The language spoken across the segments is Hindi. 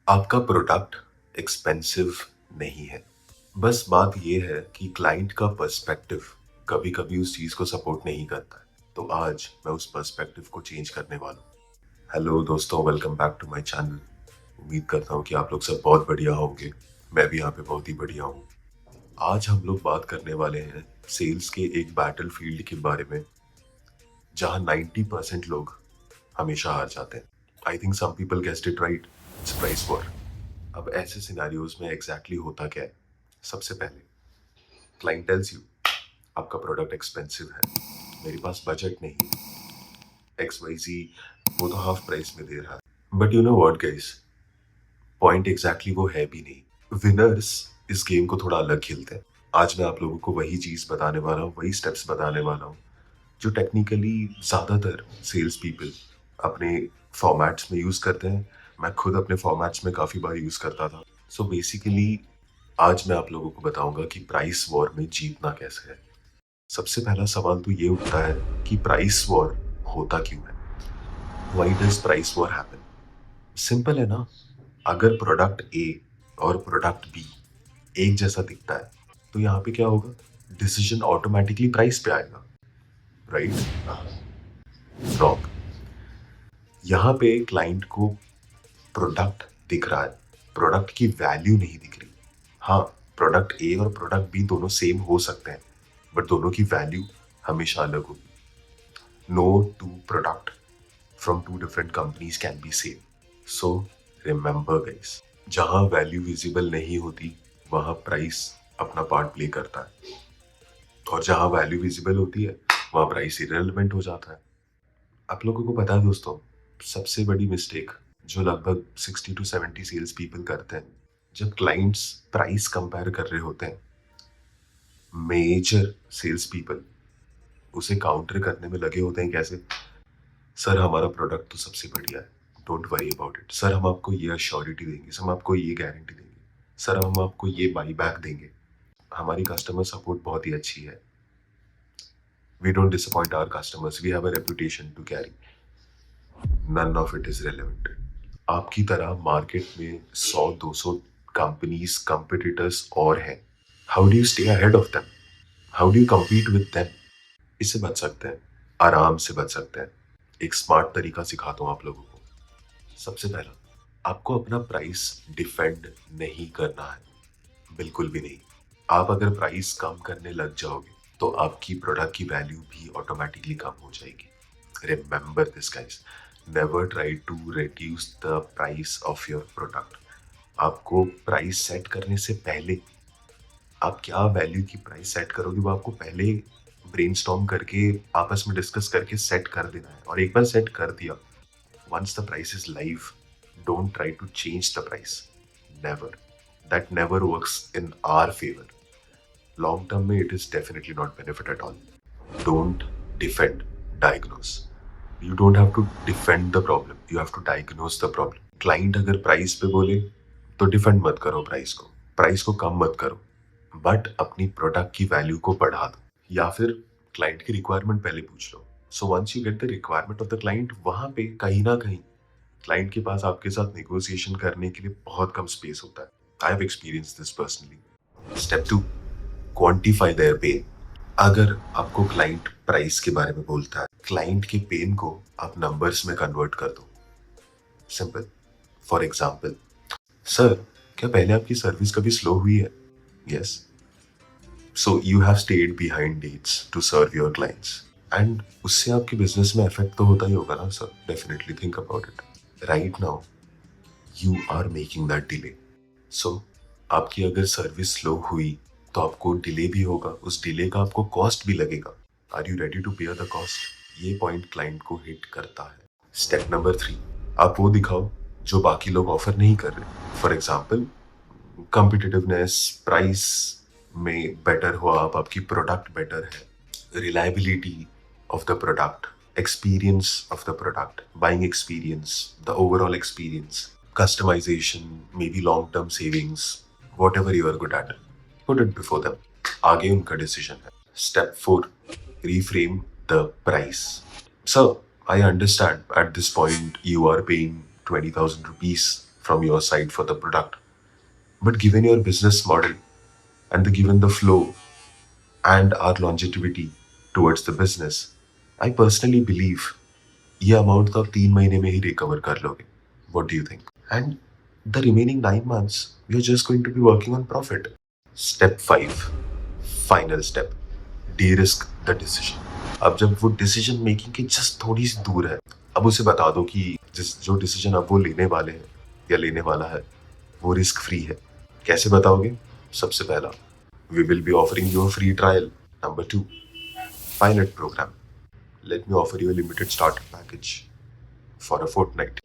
आपका प्रोडक्ट एक्सपेंसिव नहीं है। बस बात ये है कि क्लाइंट का पर्सपेक्टिव कभी कभी उस चीज़ को सपोर्ट नहीं करता है। तो आज मैं उस पर्सपेक्टिव को चेंज करने वाला हूँ। हेलो दोस्तों, welcome back to my channel. उम्मीद करता हूँ कि आप लोग सब बहुत बढ़िया होंगे। मैं भी यहाँ पे बहुत ही बढ़िया हूँ। आज हम लोग बात करने वाले हैं सेल्स के एक बैटल फील्ड के बारे में, जहाँ 90% लोग हमेशा हार जाते हैं। I think some people guessed it right, it's price war. अब ऐसे सिनेरियोज में एग्जैक्टली होता क्या है? सबसे पहले क्लाइंट टेल्स यू आपका प्रोडक्ट एक्सपेंसिव है, मेरे पास बजट नहीं, एक्स वाई जी वो तो हाफ प्राइस में दे रहा है। But you know what guys, point exactly वो है भी नहीं। विनर्स इस गेम को थोड़ा अलग खेलते हैं। आज मैं आप लोगों को वही चीज बताने वाला हूँ, वही स्टेप्स बताने वाला हूँ जो टेक्निकली ज्यादातर सेल्स पीपल अपने फॉर्मेट्स में यूज करते हैं। मैं खुद अपने फॉर्मेट्स में काफी बार यूज करता था। सो बेसिकली आज मैं आप लोगों को बताऊंगा कि प्राइस वॉर में जीतना कैसे है। सबसे पहला सवाल तो ये उठता है कि प्राइस वॉर होता क्यों है? Why does price war happen? Simple है ना। अगर प्रोडक्ट ए और प्रोडक्ट बी एक जैसा दिखता है तो यहाँ पे क्या होगा? डिसीजन ऑटोमेटिकली प्राइस पे आएगा, राइट? रॉन्ग। यहाँ पे क्लाइंट को प्रोडक्ट दिख रहा है, प्रोडक्ट की वैल्यू नहीं दिख रही। हाँ, प्रोडक्ट ए और प्रोडक्ट बी दोनों सेम हो सकते हैं, बट दोनों की वैल्यू हमेशा अलग होगी। No two product from two different companies can be same. So remember guys, जहाँ वैल्यू विजिबल नहीं होती वहाँ प्राइस अपना पार्ट प्ले करता है, और जहाँ वैल्यू विजिबल होती है वहाँ प्राइस इररिलेवेंट हो जाता है। आप लोगों को पता है दोस्तों, सबसे बड़ी मिस्टेक जो लगभग 60 to 70 सेल्स पीपल करते हैं, जब क्लाइंट्स प्राइस कंपेयर कर रहे होते हैं, मेजर सेल्स पीपल उसे काउंटर करने में लगे होते हैं। कैसे? सर हमारा प्रोडक्ट तो सबसे बढ़िया है, don't worry about it. Sir हम आपको ये अश्योरिटी देंगे, सर हम आपको ये गारंटी देंगे, सर हम आपको ये बाई बैक देंगे, हमारी कस्टमर सपोर्ट बहुत ही अच्छी है, we don't disappoint our customers, we have a reputation to carry. None of it is relevant. आपकी तरह मार्केट में 100-200 कंपनीज, कंपिटिटर्स और हैं। How do you stay ahead of them? How do you compete with them? इससे बच सकते हैं, आराम से बच सकते हैं। एक स्मार्ट तरीका सिखाता हूँ आप लोगों को। सबसे पहला, आपको अपना प्राइस डिफेंड नहीं करना है, बिल्कुल भी नहीं। आप अगर प्राइस कम करने लग जाओगे तो आपकी प्रोडक्ट की वैल्यू भी ऑटोमेटिकली कम हो जाएगी। Remember this guys, never try to reduce the price of your product. आपको प्राइस सेट करने से पहले आप क्या वैल्यू की प्राइस सेट करोगे वो आपको पहले ब्रेनस्टॉर्म करके, आपस में डिस्कस करके सेट कर देना है। और एक बार सेट कर दिया, once the price is live, don't try to change the price. Never. That never works in our favor. Long term में it is definitely not benefit at all. Don't defend, diagnose. You don't have to defend the problem. You have to diagnose the problem. Client अगर प्राइस पे बोले तो डिफेंड मत करो प्राइस को कम मत करो, बट अपनी प्रोडक्ट की वैल्यू को बढ़ा दो। या फिर क्लाइंट की रिक्वायरमेंट पहले पूछ लो। So once you get the requirement of the client, वहां पे कहीं ना कहीं क्लाइंट के पास आपके साथ नेगोशिएशन करने के लिए बहुत कम स्पेस होता है। I have experience this personally. Step 2, quantify their pain. अगर आपको क्लाइंट प्राइस के बारे में बोलता है, क्लाइंट के पेन को आप नंबर्स में कन्वर्ट कर दो। सिंपल। फॉर एग्जाम्पल, सर क्या पहले आपकी सर्विस कभी स्लो हुई है? Yes. So you have stayed behind dates to serve your clients, and उससे आपके बिजनेस में इफेक्ट तो होता ही होगा ना sir. Definitely think about it. Right now you are making that delay. So आपकी अगर सर्विस स्लो हुई तो आपको डिले भी होगा, उस डिले का आपको कॉस्ट भी लगेगा। Are you ready to bear the cost? ये पॉइंट क्लाइंट को हिट करता है। स्टेप नंबर 3, आप वो दिखाओ जो बाकी लोग ऑफर नहीं कर रहे। फॉर एग्जाम्पल, कॉम्पिटिटिवनेस, प्राइस में बेटर हो आप, आपकी प्रोडक्ट बेटर है, reliability of the product, experience of the product, buying experience, the overall experience, customization, maybe long-term savings, whatever you are good at, put it before them. आगे उनका डिसीजन है। Step 4, reframe the price. So, I understand at this point you are paying 20,000 rupees from your side for the product. But given your business model and given the flow and our longevity towards the business, I personally believe ये अमाउंट तो आप 3 महीने में ही रिकवर कर लोगे. What do you think? And the remaining 9 months, you're just going to be working on profit. Step 5, final step, de-risk the decision. अब जब वो डिसीजन मेकिंग के जस्ट थोड़ी सी दूर है, अब उसे बता दो कि जो डिसीजन अब वो लेने वाले हैं या लेने वाला है वो रिस्क फ्री है. कैसे बताओगे? सबसे पहला, we will be offering you a free trial. Number 2, pilot program. Let me offer you a limited starter package for a fortnight.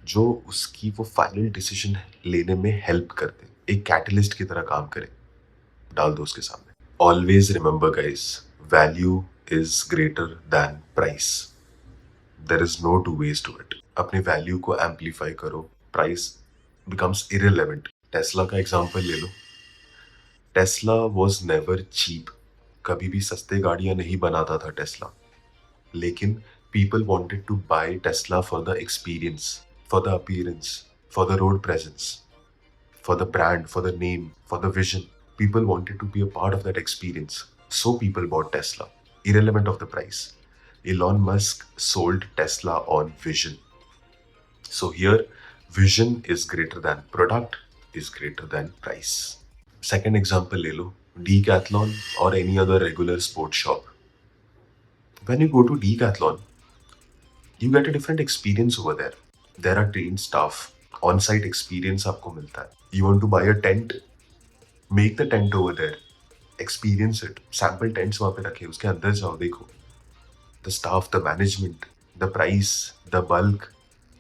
जो उसकी वो फाइनल डिसीजन लेने में हेल्प कर दे, एक कैटलिस्ट की तरह काम करे, डाल दो उसके सामने. Always remember guys, value is greater than price. There is no two ways to it. अपने वैल्यू को एम्पलीफाई करो, प्राइस बिकम्स इररिलेवेंट. टेस्ला का एग्जांपल ले लो. Tesla was never cheap. कभी भी सस्ते गाड़ियां नहीं बनाता था टेस्ला, लेकिन people wanted to buy Tesla for the experience, for the appearance, for the road presence, for the brand, for the name, for the vision. People wanted to be a part of that experience. So people bought Tesla, irrelevant of the price. Elon Musk sold Tesla on vision. So here, vision is greater than product, is greater than price. Second example ले लो, Decathlon or any other regular sports shop. When you go to Decathlon, you get a different experience over there. There are trained staff, on-site experience आपको मिलता है. You want to buy a tent, make the tent over there, experience it. Sample tents वहाँ पे रखे, उसके अंदर जाओ, देखो. The staff, the management, the price, the bulk,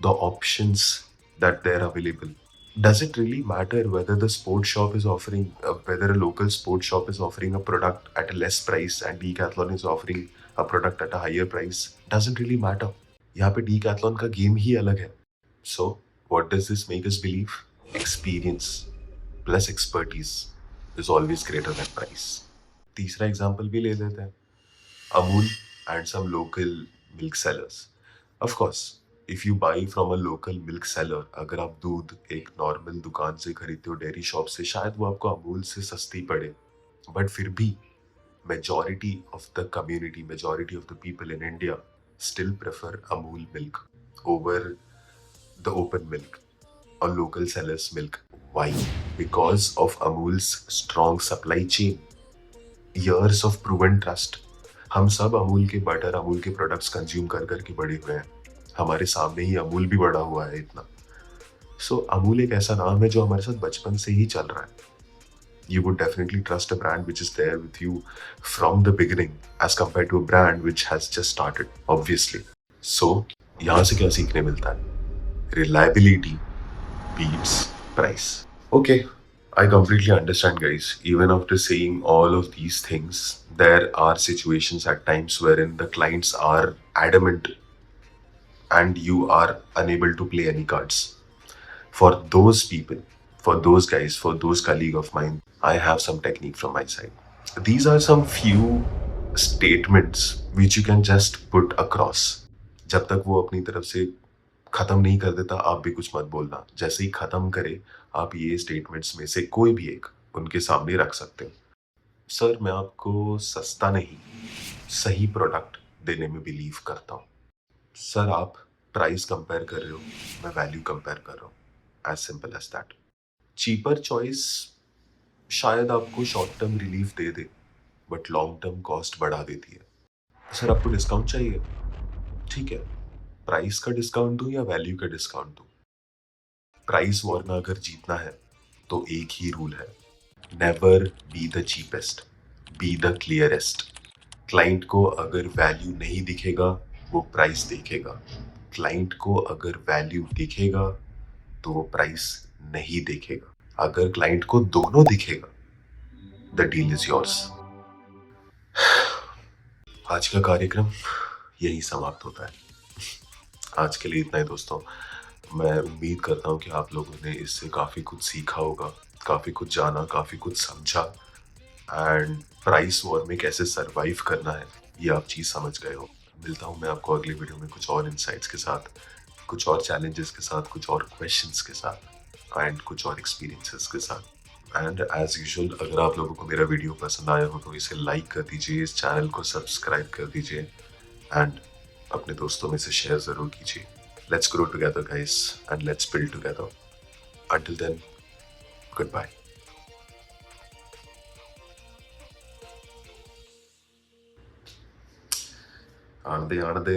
the options that they're available. Does it really matter whether the sports shop is offering, whether a local sports shop is offering a product at a less price and Decathlon is offering a product at a higher price? Doesn't really matter. यहाँ पे Decathlon का गेम ही अलग है. So what does this make us believe? Experience plus expertise is always greater than price. तीसरा एग्जाम्पल भी ले लेते हैं, Amul and some local milk sellers. Of course, if you buy from a local milk seller, अगर आप दूध एक नॉर्मल दुकान से खरीदते हो, डेयरी शॉप से, शायद वो आपको अमूल से सस्ती पड़े, बट फिर भी majority of the community, majority of the people in India still prefer Amul milk over the open milk or local sellers milk. Why? Because of Amul's strong supply chain, years of proven trust. हम सब अमूल के बटर, अमूल के प्रोडक्ट्स कंज्यूम कर करके बड़े हुए हैं. हमारे सामने ही अमूल भी बड़ा हुआ है इतना. सो अमूल एक ऐसा नाम है जो हमारे साथ बचपन से ही चल रहा है. You would definitely trust a brand which is there with you from the beginning as compared to a brand which has just started, obviously. So, यहाँ से क्या सीखने मिलता है? Reliability beats price. Okay, I completely understand, guys. Even after saying all of these things, there are situations at times wherein the clients are adamant and you are unable to play any cards. For those people, for those guys, for those colleagues of mine, I have some technique from my side. These are some few statements which you can just put across. जब तक वो अपनी तरफ से खत्म नहीं कर देता, आप भी कुछ मत बोलना. जैसे ही खत्म करे, आप ये स्टेटमेंट्स में से कोई भी एक उनके सामने रख सकते हो. सर, मैं आपको सस्ता नहीं, सही प्रोडक्ट देने में बिलीव करता हूँ. सर, आप प्राइस कंपेयर कर रहे हो, मैं वैल्यू कंपेयर कर रहा हूँ. As simple as that. Cheaper choice शायद आपको short term relief they they, but long term cost बढ़ा देती है. सर, आपको डिस्काउंट चाहिए, ठीक है, प्राइस का डिस्काउंट दूं या वैल्यू का डिस्काउंट दूं? प्राइस वॉर में अगर जीतना है तो एक ही रूल है, never be the cheapest, be the clearest. Client को अगर वैल्यू नहीं दिखेगा, वो प्राइस देखेगा. क्लाइंट को अगर वैल्यू दिखेगा तो वो प्राइस नहीं देखेगा. अगर क्लाइंट को दोनों दिखेगा, द डील इज योर्स. आज का कार्यक्रम यही समाप्त होता है. आज के लिए इतना ही दोस्तों. मैं उम्मीद करता हूँ कि आप लोगों ने इससे काफ़ी कुछ सीखा होगा, काफ़ी कुछ जाना, काफ़ी कुछ समझा, एंड प्राइस वॉर में कैसे सरवाइव करना है ये आप चीज़ समझ गए हो. मिलता हूँ मैं आपको अगली वीडियो में कुछ और इनसाइट्स के साथ. कुछ और चैलेंजेस के साथ, कुछ और क्वेश्चंस के साथ एंड कुछ और एक्सपीरियंसेस के साथ। एंड एज यूजुअल, अगर आप लोगों को मेरा वीडियो पसंद आया हो तो इसे लाइक कर दीजिए, इस चैनल को सब्सक्राइब कर दीजिए एंड अपने दोस्तों में से शेयर ज़रूर कीजिए। Let's grow together guys and let's build together. Until then, good bye. आने दे